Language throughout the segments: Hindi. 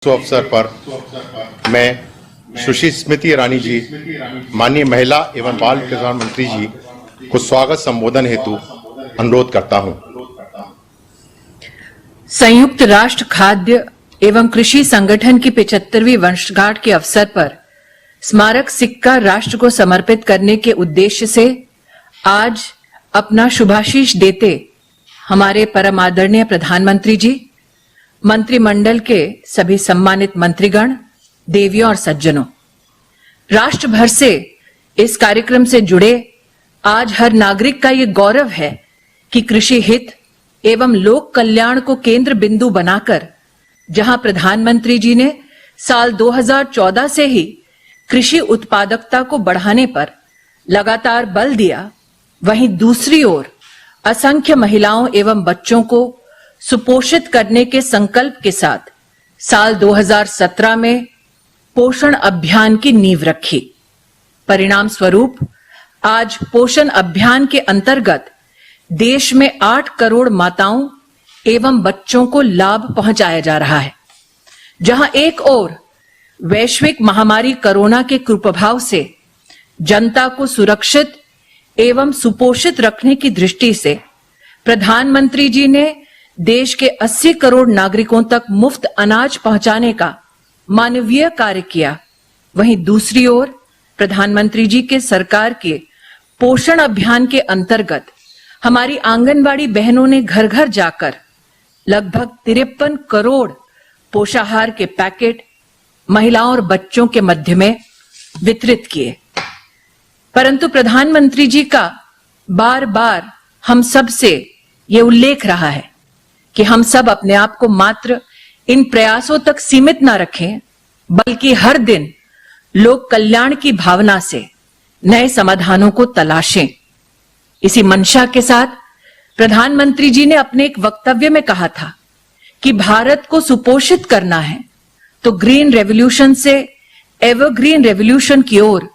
अवसर पर मैं सुश्री स्मृति ईरानी जी, माननीय महिला एवं बाल कल्याण मंत्री जी को स्वागत संबोधन हेतु अनुरोध करता हूं। संयुक्त राष्ट्र खाद्य एवं कृषि संगठन की 75वीं वर्षगांठ के अवसर पर स्मारक सिक्का राष्ट्र को समर्पित करने के उद्देश्य से आज अपना शुभाशीष देते हमारे परम आदरणीय प्रधानमंत्री जी, मंत्रिमंडल के सभी सम्मानित मंत्रीगण, देवियों और सज्जनों, राष्ट्र भर से इस कार्यक्रम से जुड़े आज हर नागरिक का ये गौरव है कि कृषि हित एवं लोक कल्याण को केंद्र बिंदु बनाकर जहां प्रधानमंत्री जी ने साल 2014 से ही कृषि उत्पादकता को बढ़ाने पर लगातार बल दिया, वहीं दूसरी ओर असंख्य महिलाओं एवं बच्चों को सुपोषित करने के संकल्प के साथ साल 2017 में पोषण अभियान की नींव रखी। परिणाम स्वरूप आज पोषण अभियान के अंतर्गत देश में 8 करोड़ माताओं एवं बच्चों को लाभ पहुंचाया जा रहा है। जहां एक ओर वैश्विक महामारी कोरोना के कुप्रभाव से जनता को सुरक्षित एवं सुपोषित रखने की दृष्टि से प्रधानमंत्री जी ने देश के 80 करोड़ नागरिकों तक मुफ्त अनाज पहुंचाने का मानवीय कार्य किया, वहीं दूसरी ओर प्रधानमंत्री जी के सरकार के पोषण अभियान के अंतर्गत हमारी आंगनबाड़ी बहनों ने घर घर जाकर लगभग 53 करोड़ पोषाहार के पैकेट महिलाओं और बच्चों के मध्य में वितरित किए। परंतु प्रधानमंत्री जी का बार बार हम सब से ये उल्लेख रहा है कि हम सब अपने आप को मात्र इन प्रयासों तक सीमित ना रखें, बल्कि हर दिन लोक कल्याण की भावना से नए समाधानों को तलाशें। इसी मंशा के साथ प्रधानमंत्री जी ने अपने एक वक्तव्य में कहा था कि भारत को सुपोषित करना है तो ग्रीन रेवोल्यूशन से एवरग्रीन रेवोल्यूशन की ओर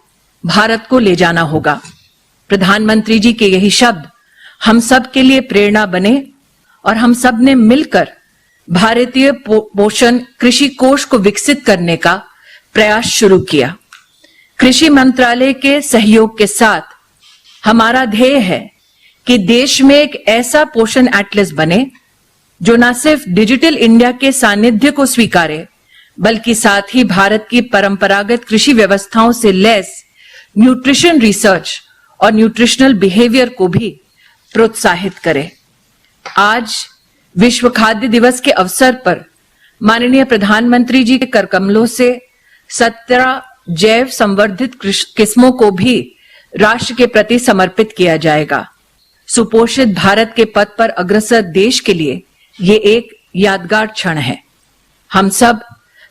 भारत को ले जाना होगा। प्रधानमंत्री जी के यही शब्द हम सब के लिए प्रेरणा बने और हम सब ने मिलकर भारतीय पोषण कृषि कोष को विकसित करने का प्रयास शुरू किया। कृषि मंत्रालय के सहयोग के साथ हमारा ध्येय है कि देश में एक ऐसा पोषण एटलस बने जो न सिर्फ डिजिटल इंडिया के सानिध्य को स्वीकारे, बल्कि साथ ही भारत की परंपरागत कृषि व्यवस्थाओं से लैस न्यूट्रिशन रिसर्च और न्यूट्रिशनल बिहेवियर को भी प्रोत्साहित करे। आज विश्व खाद्य दिवस के अवसर पर माननीय प्रधानमंत्री जी के करकमलों से 17 जैव संवर्धित किस्मों को भी राष्ट्र के प्रति समर्पित किया जाएगा। सुपोषित भारत के पथ पर अग्रसर देश के लिए ये एक यादगार क्षण है। हम सब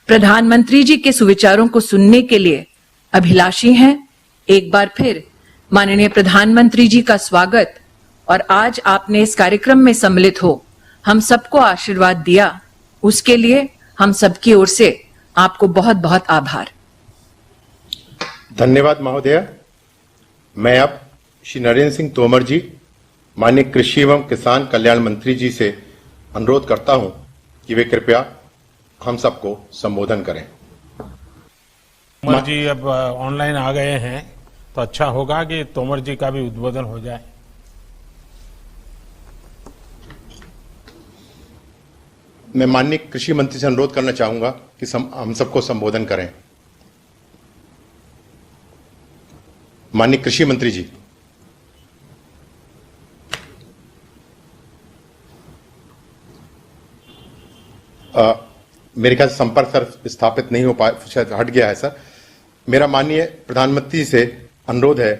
प्रधानमंत्री जी के सुविचारों को सुनने के लिए अभिलाषी हैं। एक बार फिर माननीय प्रधानमंत्री जी का स्वागत, और आज आपने इस कार्यक्रम में सम्मिलित हो हम सबको आशीर्वाद दिया, उसके लिए हम सबकी ओर से आपको बहुत बहुत आभार। धन्यवाद महोदय। मैं अब श्री नरेंद्र सिंह तोमर जी, माननीय कृषि एवं किसान कल्याण मंत्री जी से अनुरोध करता हूं कि वे कृपया हम सबको संबोधन करें। तोमर जी अब ऑनलाइन आ गए हैं तो अच्छा होगा कि तोमर जी का भी उद्बोधन हो जाए। मैं माननीय कृषि मंत्री से अनुरोध करना चाहूंगा कि हम सबको संबोधन करें। माननीय कृषि मंत्री जी। मेरे ख्याल से संपर्क सर स्थापित नहीं हो पाया, शायद हट गया है सर। मेरा माननीय प्रधानमंत्री से अनुरोध है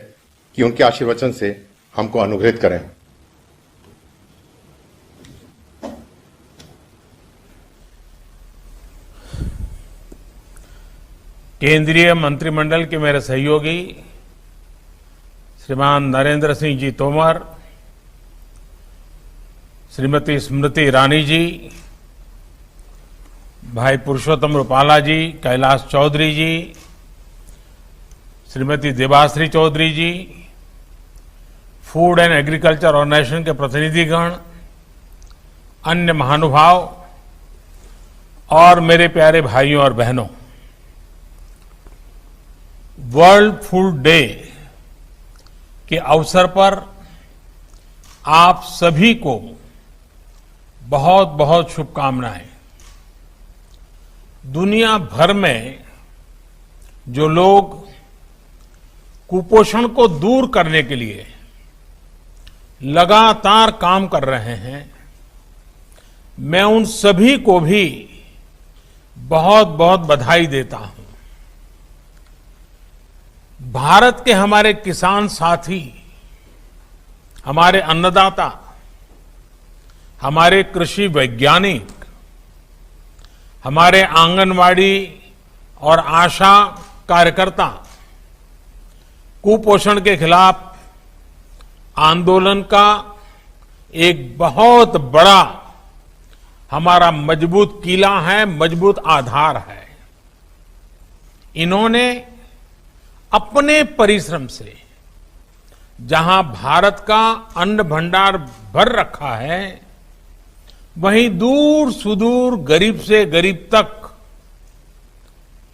कि उनके आशीर्वचन से हमको अनुग्रहित करें। केंद्रीय मंत्रिमंडल के मेरे सहयोगी श्रीमान नरेंद्र सिंह जी तोमर, श्रीमती स्मृति ईरानी जी, भाई पुरुषोत्तम रूपाला जी, कैलाश चौधरी जी, श्रीमती देवाश्री चौधरी जी, फूड एंड एग्रीकल्चर ऑर्गेनाइजेशन के प्रतिनिधिगण, अन्य महानुभाव और मेरे प्यारे भाइयों और बहनों, वर्ल्ड फूड डे के अवसर पर आप सभी को बहुत बहुत शुभकामनाएं। दुनिया भर में जो लोग कुपोषण को दूर करने के लिए लगातार काम कर रहे हैं, मैं उन सभी को भी बहुत बहुत बधाई देता हूं। भारत के हमारे किसान साथी, हमारे अन्नदाता, हमारे कृषि वैज्ञानिक, हमारे आंगनवाड़ी और आशा कार्यकर्ता कुपोषण के खिलाफ आंदोलन का एक बहुत बड़ा हमारा मजबूत किला है, मजबूत आधार है। इन्होंने अपने परिश्रम से जहां भारत का अन्न भंडार भर रखा है, वहीं दूर सुदूर गरीब से गरीब तक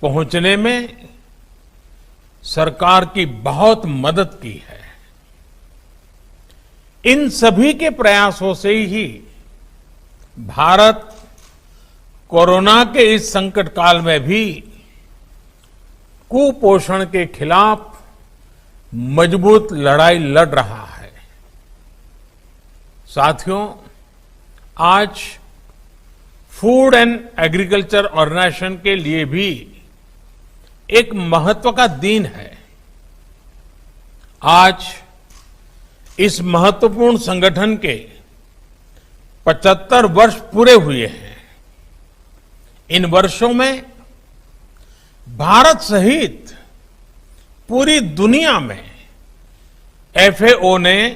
पहुंचने में सरकार की बहुत मदद की है। इन सभी के प्रयासों से ही भारत कोरोना के इस संकट काल में भी कुपोषण के खिलाफ मजबूत लड़ाई लड़ रहा है। साथियों, आज फूड एंड एग्रीकल्चर ऑर्गेनाइजेशन के लिए भी एक महत्व का दिन है। आज इस महत्वपूर्ण संगठन के 75 वर्ष पूरे हुए हैं। इन वर्षों में भारत सहित पूरी दुनिया में एफएओ ने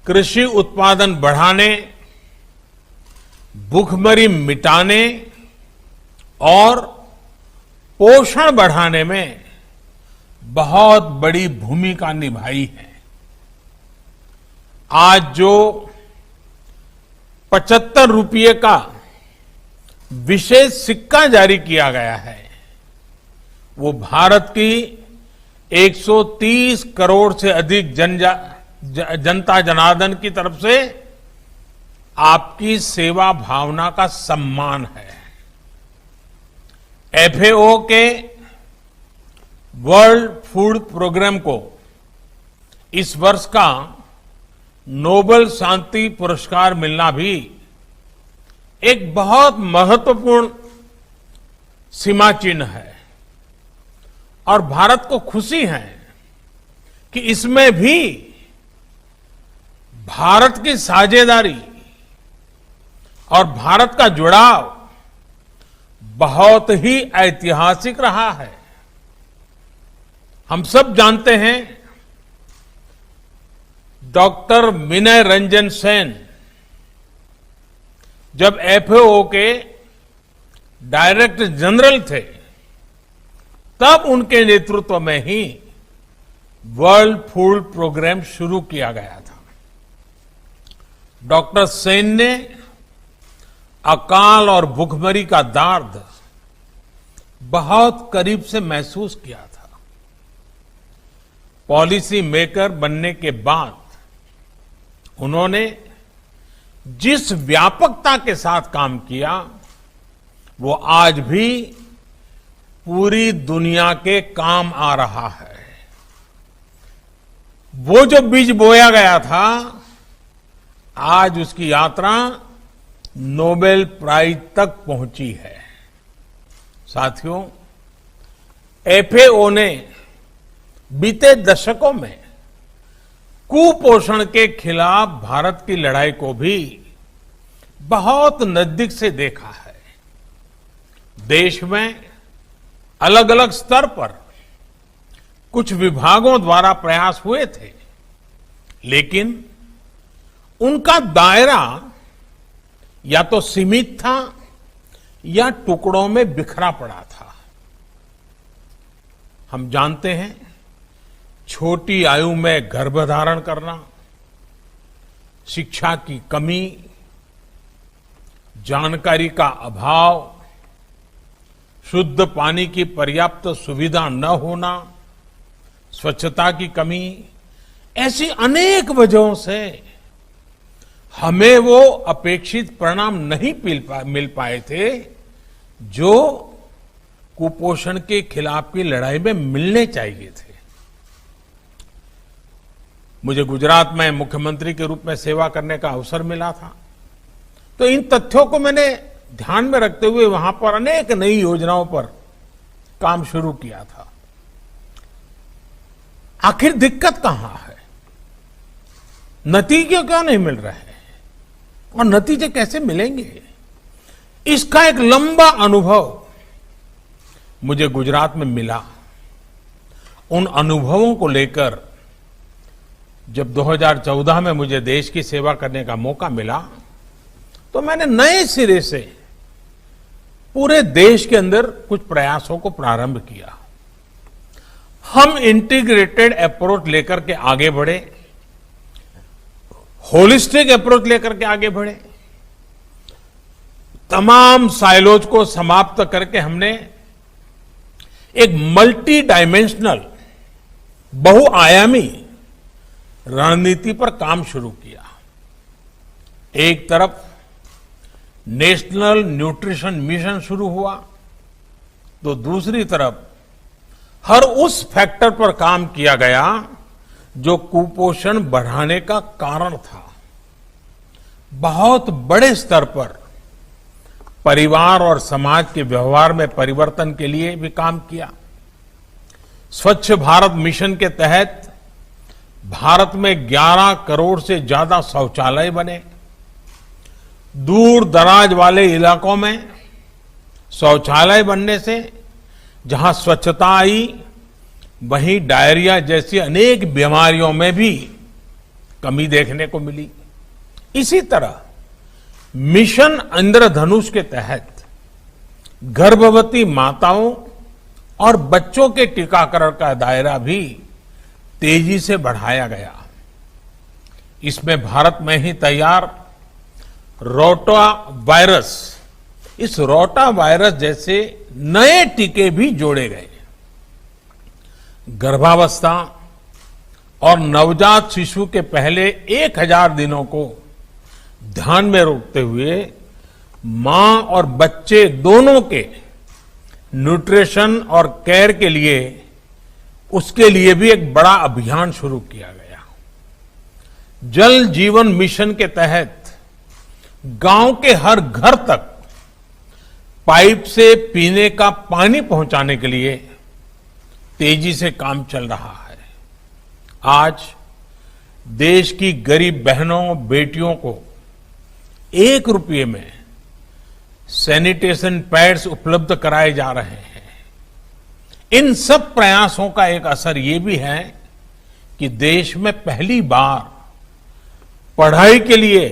कृषि उत्पादन बढ़ाने, भूखमरी मिटाने और पोषण बढ़ाने में बहुत बड़ी भूमिका निभाई है। आज जो 75 रुपये का विशेष सिक्का जारी किया गया है, वो भारत की 130 करोड़ से अधिक जनता जनार्दन की तरफ से आपकी सेवा भावना का सम्मान है। एफएओ के वर्ल्ड फूड प्रोग्राम को इस वर्ष का नोबेल शांति पुरस्कार मिलना भी एक बहुत महत्वपूर्ण सीमा चिन्ह है और भारत को खुशी है कि इसमें भी भारत की साझेदारी और भारत का जुड़ाव बहुत ही ऐतिहासिक रहा है। हम सब जानते हैं, डॉक्टर विनय रंजन सेन जब एफएओ के डायरेक्टर जनरल थे, तब उनके नेतृत्व में ही वर्ल्ड फूड प्रोग्राम शुरू किया गया था। डॉक्टर सेन ने अकाल और भूखमरी का दर्द बहुत करीब से महसूस किया था। पॉलिसी मेकर बनने के बाद उन्होंने जिस व्यापकता के साथ काम किया, वो आज भी पूरी दुनिया के काम आ रहा है। वो जो बीज बोया गया था, आज उसकी यात्रा नोबेल प्राइज तक पहुंची है। साथियों, एफएओ ने बीते दशकों में कुपोषण के खिलाफ भारत की लड़ाई को भी बहुत नजदीक से देखा है। देश में अलग अलग स्तर पर कुछ विभागों द्वारा प्रयास हुए थे, लेकिन उनका दायरा या तो सीमित था या टुकड़ों में बिखरा पड़ा था। हम जानते हैं, छोटी आयु में गर्भधारण करना, शिक्षा की कमी, जानकारी का अभाव, शुद्ध पानी की पर्याप्त सुविधा न होना, स्वच्छता की कमी, ऐसी अनेक वजहों से हमें वो अपेक्षित परिणाम नहीं मिल पाए थे जो कुपोषण के खिलाफ की लड़ाई में मिलने चाहिए थे। मुझे गुजरात में मुख्यमंत्री के रूप में सेवा करने का अवसर मिला था, तो इन तथ्यों को मैंने ध्यान में रखते हुए वहां पर अनेक नई योजनाओं पर काम शुरू किया था। आखिर दिक्कत कहां है? नतीजे क्यों नहीं मिल रहे हैं और नतीजे कैसे मिलेंगे? इसका एक लंबा अनुभव मुझे गुजरात में मिला। उन अनुभवों को लेकर जब 2014 में मुझे देश की सेवा करने का मौका मिला, तो मैंने नए सिरे से पूरे देश के अंदर कुछ प्रयासों को प्रारंभ किया। हम इंटीग्रेटेड अप्रोच लेकर के आगे बढ़े, होलिस्टिक अप्रोच लेकर के आगे बढ़े। तमाम साइलोज को समाप्त करके हमने एक मल्टी डायमेंशनल, बहुआयामी रणनीति पर काम शुरू किया। एक तरफ नेशनल न्यूट्रिशन मिशन शुरू हुआ, तो दूसरी तरफ हर उस फैक्टर पर काम किया गया जो कुपोषण बढ़ाने का कारण था। बहुत बड़े स्तर पर परिवार और समाज के व्यवहार में परिवर्तन के लिए भी काम किया। स्वच्छ भारत मिशन के तहत भारत में 11 करोड़ से ज्यादा शौचालय बने। दूर दराज वाले इलाकों में शौचालय बनने से जहां स्वच्छता आई, वहीं डायरिया जैसी अनेक बीमारियों में भी कमी देखने को मिली। इसी तरह मिशन इंद्रधनुष के तहत गर्भवती माताओं और बच्चों के टीकाकरण का दायरा भी तेजी से बढ़ाया गया। इसमें भारत में ही तैयार रोटा वायरस, इस रोटा वायरस जैसे नए टीके भी जोड़े गए। गर्भावस्था और नवजात शिशु के पहले 1000 दिनों को ध्यान में रखते हुए मां और बच्चे दोनों के न्यूट्रिशन और केयर के लिए, उसके लिए भी एक बड़ा अभियान शुरू किया गया। जल जीवन मिशन के तहत गांव के हर घर तक पाइप से पीने का पानी पहुंचाने के लिए तेजी से काम चल रहा है। आज देश की गरीब बहनों बेटियों को 1 रुपये में सैनिटेशन पैड्स उपलब्ध कराए जा रहे हैं। इन सब प्रयासों का एक असर ये भी है कि देश में पहली बार पढ़ाई के लिए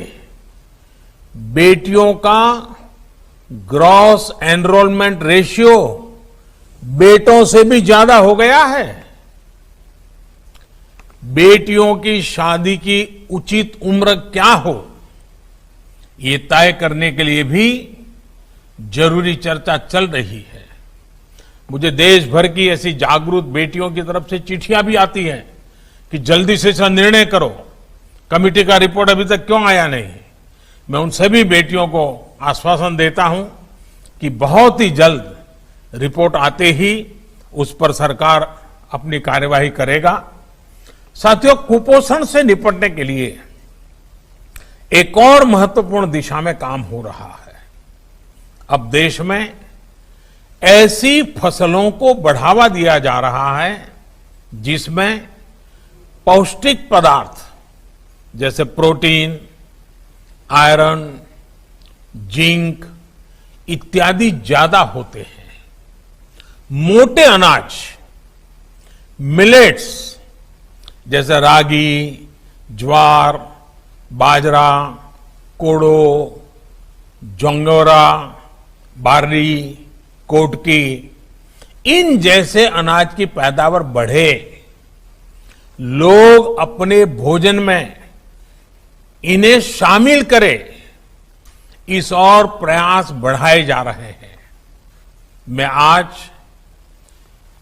बेटियों का ग्रॉस एनरोलमेंट रेशियो बेटों से भी ज्यादा हो गया है। बेटियों की शादी की उचित उम्र क्या हो, ये तय करने के लिए भी जरूरी चर्चा चल रही है। मुझे देश भर की ऐसी जागरूक बेटियों की तरफ से चिट्ठियां भी आती हैं कि जल्दी से इसका निर्णय करो, कमेटी का रिपोर्ट अभी तक क्यों आया नहीं। मैं उन सभी बेटियों को आश्वासन देता हूं कि बहुत ही जल्द रिपोर्ट आते ही उस पर सरकार अपनी कार्यवाही करेगा। साथियों, कुपोषण से निपटने के लिए एक और महत्वपूर्ण दिशा में काम हो रहा है। अब देश में ऐसी फसलों को बढ़ावा दिया जा रहा है जिसमें पौष्टिक पदार्थ जैसे प्रोटीन, आयरन, जिंक इत्यादि ज्यादा होते हैं। मोटे अनाज, मिलेट्स जैसे रागी, ज्वार, बाजरा, कोडो, जोंगोरा, बार्ली, कोटकी, इन जैसे अनाज की पैदावार बढ़े, लोग अपने भोजन में इन्हें शामिल करें, इस और प्रयास बढ़ाए जा रहे हैं। मैं आज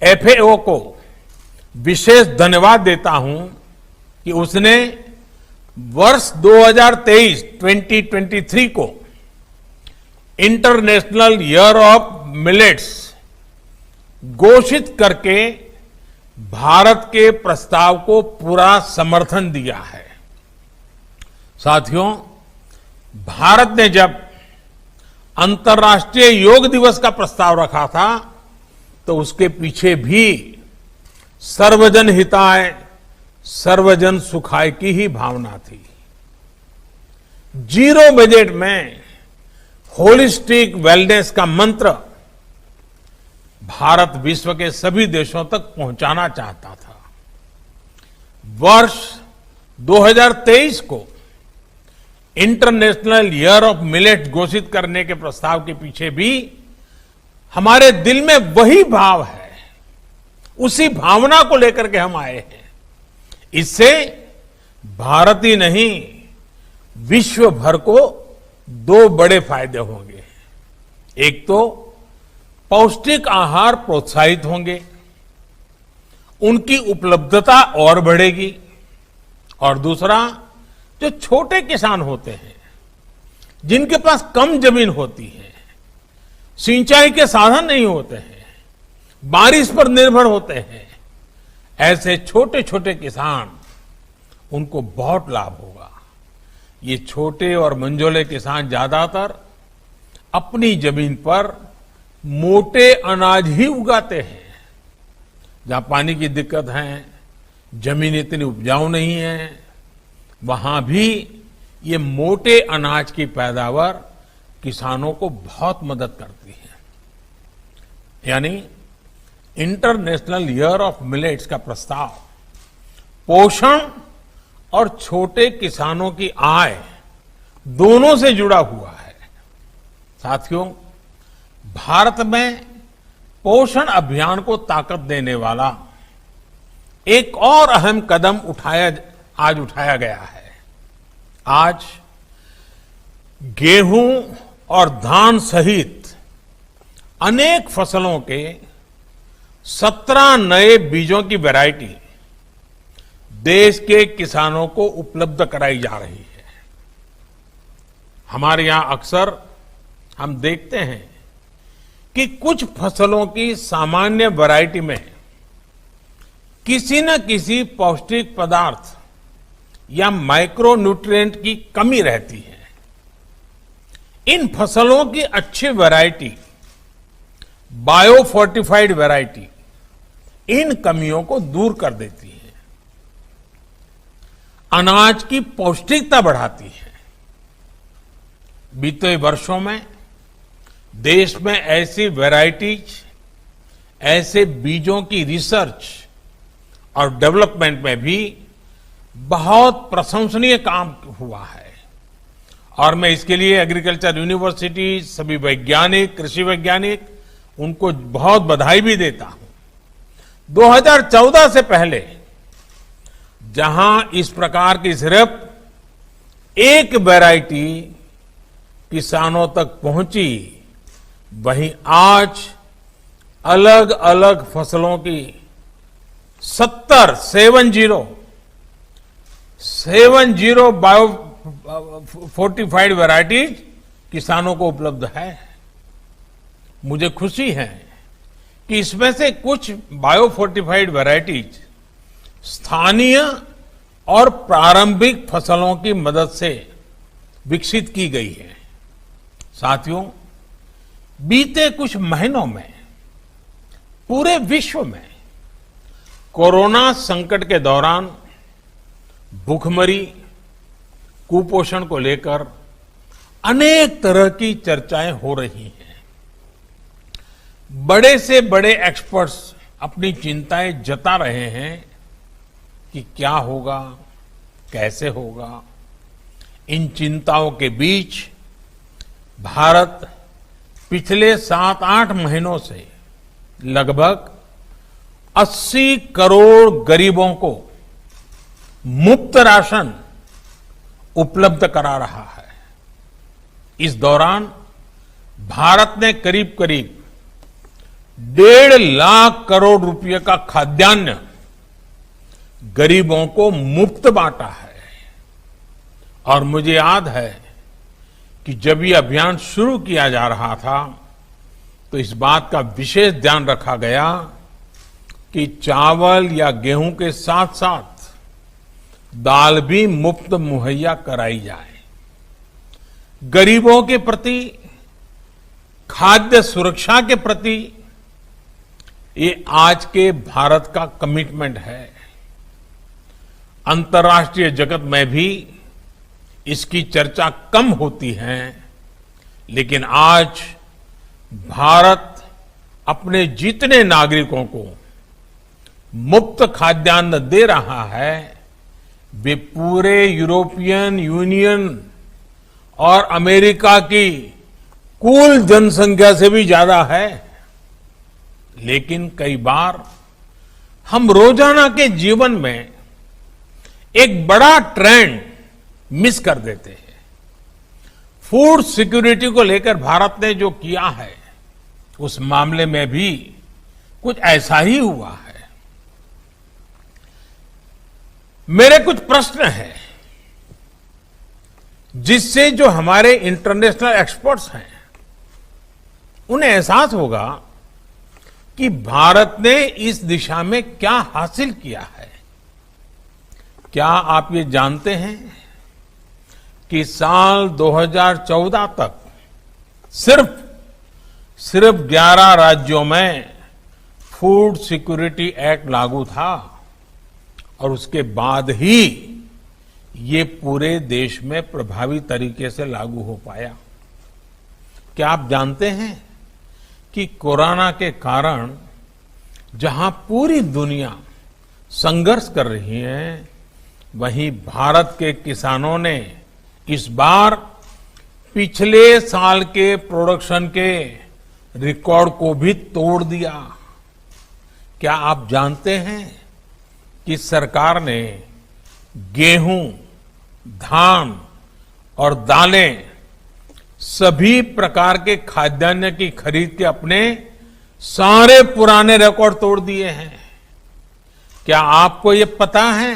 एफएओ को विशेष धन्यवाद देता हूं कि उसने वर्ष 2023 को इंटरनेशनल ईयर ऑफ मिलेट्स घोषित करके भारत के प्रस्ताव को पूरा समर्थन दिया है। साथियों, भारत ने जब अंतर्राष्ट्रीय योग दिवस का प्रस्ताव रखा था तो उसके पीछे भी सर्वजन हिताय सर्वजन सुखाय की ही भावना थी। जीरो बजट में होलिस्टिक वेलनेस का मंत्र भारत विश्व के सभी देशों तक पहुंचाना चाहता था। वर्ष 2023 को इंटरनेशनल ईयर ऑफ मिलेट घोषित करने के प्रस्ताव के पीछे भी हमारे दिल में वही भाव है, उसी भावना को लेकर के हम आए हैं। इससे भारत ही नहीं, विश्व भर को दो बड़े फायदे होंगे। एक तो पौष्टिक आहार प्रोत्साहित होंगे, उनकी उपलब्धता और बढ़ेगी, और दूसरा, जो छोटे किसान होते हैं, जिनके पास कम जमीन होती है, सिंचाई के साधन नहीं होते हैं, बारिश पर निर्भर होते हैं, ऐसे छोटे छोटे किसान, उनको बहुत लाभ होगा। ये छोटे और मंझोले किसान ज्यादातर अपनी जमीन पर मोटे अनाज ही उगाते हैं। जहां पानी की दिक्कत है, जमीन इतनी उपजाऊ नहीं है, वहां भी ये मोटे अनाज की पैदावार किसानों को बहुत मदद करती है। यानी इंटरनेशनल ईयर ऑफ मिलेट्स का प्रस्ताव पोषण और छोटे किसानों की आय दोनों से जुड़ा हुआ है। साथियों, भारत में पोषण अभियान को ताकत देने वाला एक और अहम कदम आज उठाया गया है। आज गेहूं और धान सहित अनेक फसलों के 17 नए बीजों की वैरायटी देश के किसानों को उपलब्ध कराई जा रही है। हमारे यहां अक्सर हम देखते हैं कि कुछ फसलों की सामान्य वैरायटी में किसी न किसी पौष्टिक पदार्थ या माइक्रोन्यूट्रिएंट की कमी रहती है। इन फसलों की अच्छी वैरायटी, बायोफोर्टिफाइड वैरायटी, इन कमियों को दूर कर देती है, अनाज की पौष्टिकता बढ़ाती है। बीते वर्षों में देश में ऐसी वैरायटीज, ऐसे बीजों की रिसर्च और डेवलपमेंट में भी बहुत प्रशंसनीय काम हुआ है, और मैं इसके लिए एग्रीकल्चर यूनिवर्सिटी, सभी वैज्ञानिक, कृषि वैज्ञानिक, उनको बहुत बधाई भी देता हूं। 2014 से पहले जहां इस प्रकार की सिर्फ एक वैरायटी किसानों तक पहुंची, वहीं आज अलग अलग फसलों की 70 बायोफोर्टिफाइड वैरायटीज किसानों को उपलब्ध है। मुझे खुशी है कि इसमें से कुछ बायोफोर्टिफाइड वैरायटीज स्थानीय और प्रारंभिक फसलों की मदद से विकसित की गई है। साथियों, बीते कुछ महीनों में पूरे विश्व में कोरोना संकट के दौरान भूखमरी, कुपोषण को लेकर अनेक तरह की चर्चाएं हो रही हैं। बड़े से बड़े एक्सपर्ट्स अपनी चिंताएं जता रहे हैं कि क्या होगा, कैसे होगा। इन चिंताओं के बीच भारत पिछले 7-8 महीनों से लगभग 80 करोड़ गरीबों को मुफ्त राशन उपलब्ध करा रहा है। इस दौरान भारत ने करीब करीब 1.5 करोड़ रुपए का खाद्यान्न गरीबों को मुफ्त बांटा है। और मुझे याद है कि जब ये अभियान शुरू किया जा रहा था तो इस बात का विशेष ध्यान रखा गया कि चावल या गेहूं के साथ साथ दाल भी मुफ्त मुहैया कराई जाए। गरीबों के प्रति, खाद्य सुरक्षा के प्रति ये आज के भारत का कमिटमेंट है। अंतर्राष्ट्रीय जगत में भी इसकी चर्चा कम होती है, लेकिन आज भारत अपने जितने नागरिकों को मुफ्त खाद्यान्न दे रहा है वे पूरे यूरोपियन यूनियन और अमेरिका की कुल जनसंख्या से भी ज्यादा है। लेकिन कई बार हम रोजाना के जीवन में एक बड़ा ट्रेंड मिस कर देते हैं। फूड सिक्योरिटी को लेकर भारत ने जो किया है उस मामले में भी कुछ ऐसा ही हुआ है। मेरे कुछ प्रश्न हैं जिससे जो हमारे इंटरनेशनल एक्सपर्ट्स हैं उन्हें एहसास होगा कि भारत ने इस दिशा में क्या हासिल किया है। क्या आप ये जानते हैं कि साल 2014 तक सिर्फ 11 राज्यों में फूड सिक्योरिटी एक्ट लागू था और उसके बाद ही ये पूरे देश में प्रभावी तरीके से लागू हो पाया। क्या आप जानते हैं कि कोरोना के कारण जहां पूरी दुनिया संघर्ष कर रही है, वहीं भारत के किसानों ने इस बार पिछले साल के प्रोडक्शन के रिकॉर्ड को भी तोड़ दिया। क्या आप जानते हैं कि सरकार ने गेहूं, धान और दालें सभी प्रकार के खाद्यान्न की खरीद के अपने सारे पुराने रिकॉर्ड तोड़ दिए हैं। क्या आपको ये पता है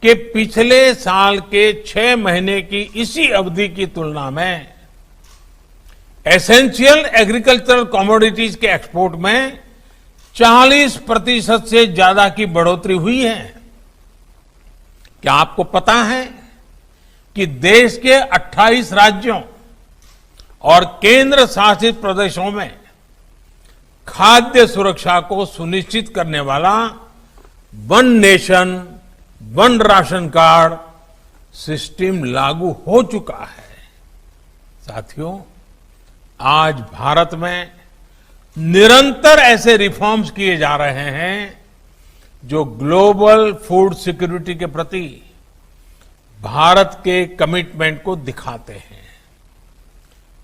कि पिछले साल के 6 महीने की इसी अवधि की तुलना में एसेंशियल एग्रीकल्चरल कमोडिटीज के एक्सपोर्ट में 40% से ज्यादा की बढ़ोतरी हुई है। क्या आपको पता है कि देश के 28 राज्यों और केंद्र शासित प्रदेशों में खाद्य सुरक्षा को सुनिश्चित करने वाला one nation one ration card system लागू हो चुका है। साथियों, आज भारत में निरंतर ऐसे रिफॉर्म्स किए जा रहे हैं जो ग्लोबल फूड सिक्योरिटी के प्रति भारत के कमिटमेंट को दिखाते हैं।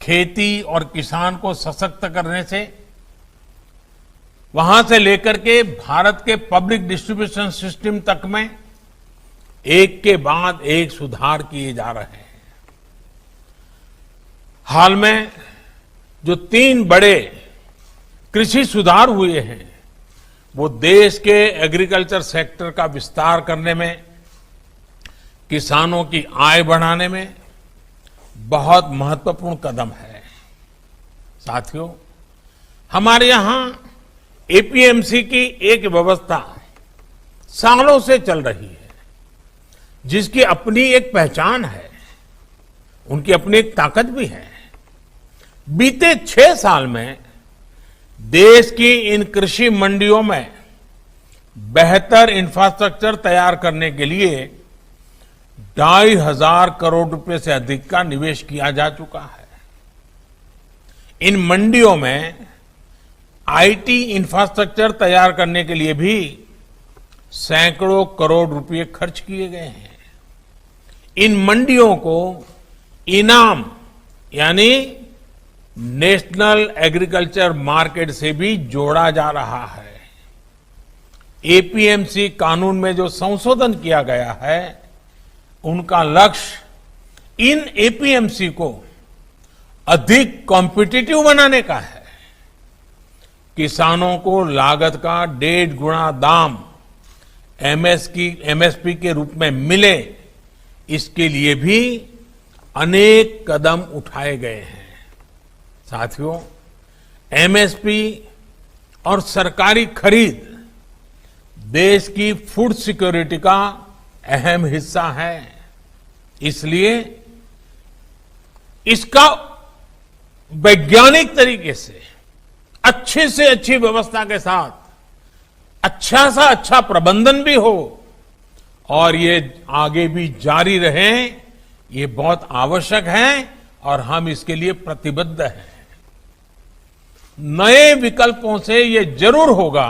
खेती और किसान को सशक्त करने से वहां से लेकर के भारत के पब्लिक डिस्ट्रीब्यूशन सिस्टम तक में एक के बाद एक सुधार किए जा रहे हैं। हाल में जो 3 बड़े कृषि सुधार हुए हैं वो देश के एग्रीकल्चर सेक्टर का विस्तार करने में, किसानों की आय बढ़ाने में बहुत महत्वपूर्ण कदम है। साथियों, हमारे यहां एपीएमसी की एक व्यवस्था सालों से चल रही है जिसकी अपनी एक पहचान है, उनकी अपनी एक ताकत भी है। बीते 6 साल में देश की इन कृषि मंडियों में बेहतर इंफ्रास्ट्रक्चर तैयार करने के लिए 2,500 करोड़ रुपए से अधिक का निवेश किया जा चुका है। इन मंडियों में आईटी इंफ्रास्ट्रक्चर तैयार करने के लिए भी सैकड़ों करोड़ रुपए खर्च किए गए हैं। इन मंडियों को इनाम यानी नेशनल एग्रीकल्चर मार्केट से भी जोड़ा जा रहा है। एपीएमसी कानून में जो संशोधन किया गया है उनका लक्ष्य इन एपीएमसी को अधिक कॉम्पिटिटिव बनाने का है। किसानों को लागत का 1.5 गुना दाम एमएसपी के रूप में मिले, इसके लिए भी अनेक कदम उठाए गए हैं। साथियों, एमएसपी और सरकारी खरीद देश की फूड सिक्योरिटी का अहम हिस्सा है। इसलिए इसका वैज्ञानिक तरीके से अच्छी व्यवस्था के साथ अच्छा सा अच्छा प्रबंधन भी हो और ये आगे भी जारी रहे, ये बहुत आवश्यक है और हम इसके लिए प्रतिबद्ध हैं। नए विकल्पों से ये जरूर होगा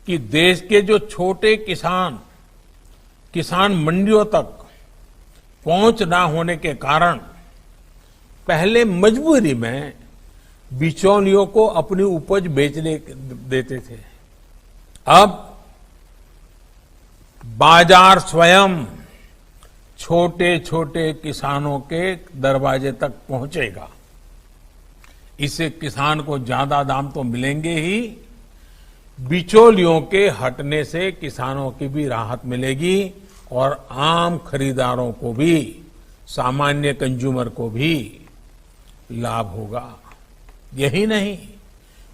कि देश के जो छोटे किसान मंडियों तक पहुंच ना होने के कारण पहले मजबूरी में बिचौलियों को अपनी उपज बेचने देते थे। अब बाजार स्वयं छोटे छोटे किसानों के दरवाजे तक पहुंचेगा। इससे किसान को ज्यादा दाम तो मिलेंगे ही, बिचौलियों के हटने से किसानों की भी राहत मिलेगी और आम खरीदारों को भी, सामान्य कंज्यूमर को भी लाभ होगा। यही नहीं,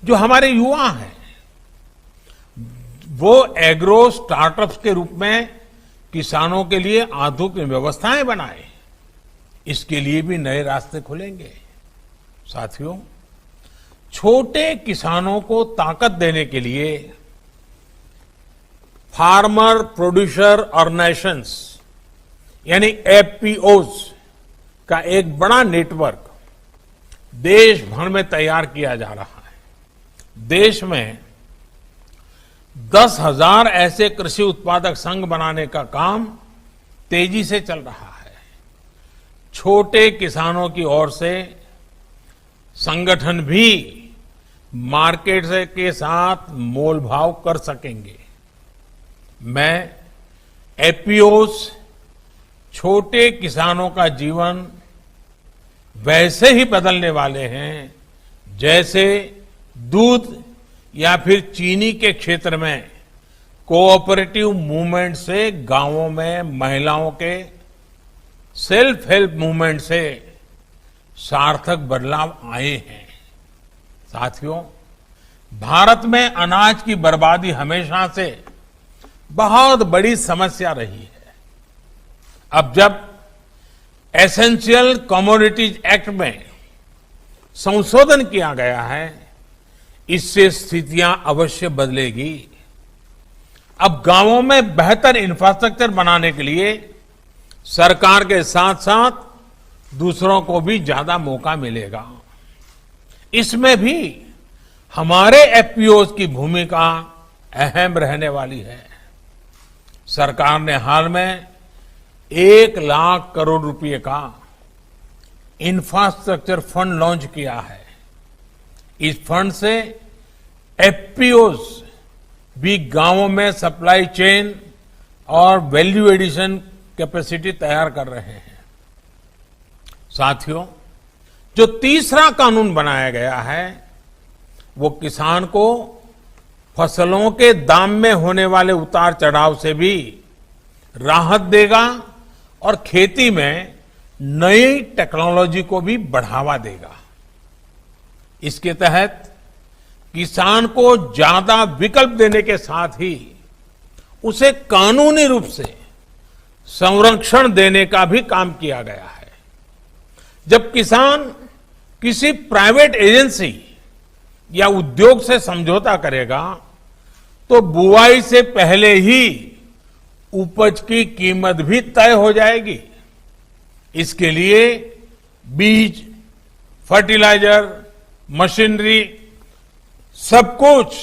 जो हमारे युवा हैं वो एग्रो स्टार्टअप्स के रूप में किसानों के लिए आधुनिक व्यवस्थाएं बनाए, इसके लिए भी नए रास्ते खुलेंगे। साथियों, छोटे किसानों को ताकत देने के लिए फार्मर प्रोड्यूसर ऑर्गेनाइजेशंस यानी एफपीओज का एक बड़ा नेटवर्क देश भर में तैयार किया जा रहा है। देश में 10,000 ऐसे कृषि उत्पादक संघ बनाने का काम तेजी से चल रहा है। छोटे किसानों की ओर से संगठन भी मार्केट से के साथ मोल भाव कर सकेंगे। मैं एफपीओज छोटे किसानों का जीवन वैसे ही बदलने वाले हैं जैसे दूध या फिर चीनी के क्षेत्र में कोऑपरेटिव मूवमेंट से गांवों में महिलाओं के सेल्फ हेल्प मूवमेंट से सार्थक बदलाव आए हैं। साथियों, भारत में अनाज की बर्बादी हमेशा से बहुत बड़ी समस्या रही है। अब जब एसेंशियल कमोडिटीज एक्ट में संशोधन किया गया है, इससे स्थितियां अवश्य बदलेगी। अब गांवों में बेहतर इंफ्रास्ट्रक्चर बनाने के लिए सरकार के साथ साथ दूसरों को भी ज्यादा मौका मिलेगा। इसमें भी हमारे एफपीओज की भूमिका अहम रहने वाली है। सरकार ने हाल में 1 लाख करोड़ रुपए का इंफ्रास्ट्रक्चर फंड लॉन्च किया है। इस फंड से एफपीओज भी गांवों में सप्लाई चेन और वैल्यू एडिशन कैपेसिटी तैयार कर रहे हैं। साथियों, जो तीसरा कानून बनाया गया है वो किसान को फसलों के दाम में होने वाले उतार चढ़ाव से भी राहत देगा और खेती में नई टेक्नोलॉजी को भी बढ़ावा देगा। इसके तहत किसान को ज्यादा विकल्प देने के साथ ही उसे कानूनी रूप से संरक्षण देने का भी काम किया गया है। जब किसान किसी प्राइवेट एजेंसी या उद्योग से समझौता करेगा तो बुआई से पहले ही उपज की कीमत भी तय हो जाएगी। इसके लिए बीज, फर्टिलाइजर, मशीनरी सब कुछ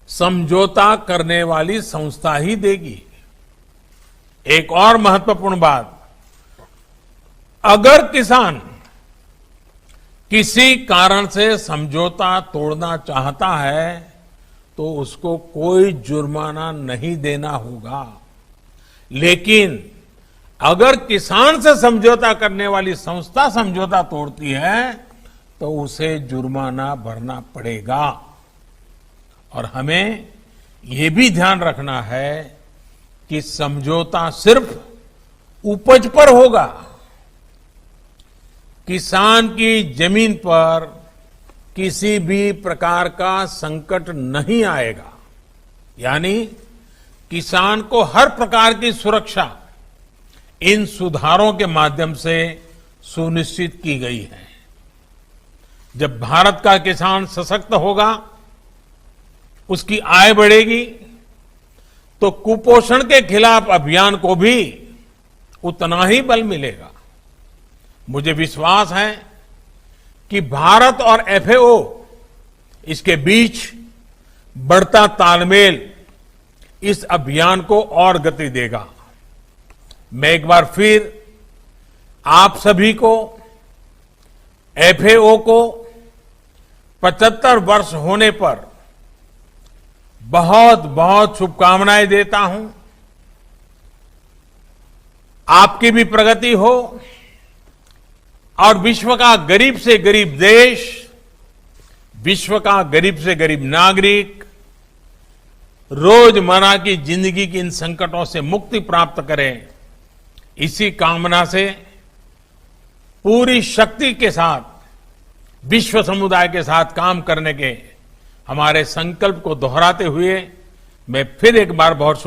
समझौता करने वाली संस्था ही देगी। एक और महत्वपूर्ण बात, अगर किसान किसी कारण से समझौता तोड़ना चाहता है तो उसको कोई जुर्माना नहीं देना होगा। लेकिन अगर किसान से समझौता करने वाली संस्था समझौता तोड़ती है तो उसे जुर्माना भरना पड़ेगा। और हमें ये भी ध्यान रखना है कि समझौता सिर्फ उपज पर होगा। किसान की जमीन पर किसी भी प्रकार का संकट नहीं आएगा। यानी किसान को हर प्रकार की सुरक्षा इन सुधारों के माध्यम से सुनिश्चित की गई है। जब भारत का किसान सशक्त होगा, उसकी आय बढ़ेगी, तो कुपोषण के खिलाफ अभियान को भी उतना ही बल मिलेगा। मुझे विश्वास है कि भारत और एफएओ इसके बीच बढ़ता तालमेल इस अभियान को और गति देगा। मैं एक बार फिर आप सभी को, एफएओ को 75 वर्ष होने पर बहुत बहुत शुभकामनाएं देता हूं। आपकी भी प्रगति हो और विश्व का गरीब से गरीब देश, विश्व का गरीब से गरीब नागरिक रोजमर्रा की जिंदगी की इन संकटों से मुक्ति प्राप्त करें, इसी कामना से पूरी शक्ति के साथ विश्व समुदाय के साथ काम करने के हमारे संकल्प को दोहराते हुए मैं फिर एक बार बहुत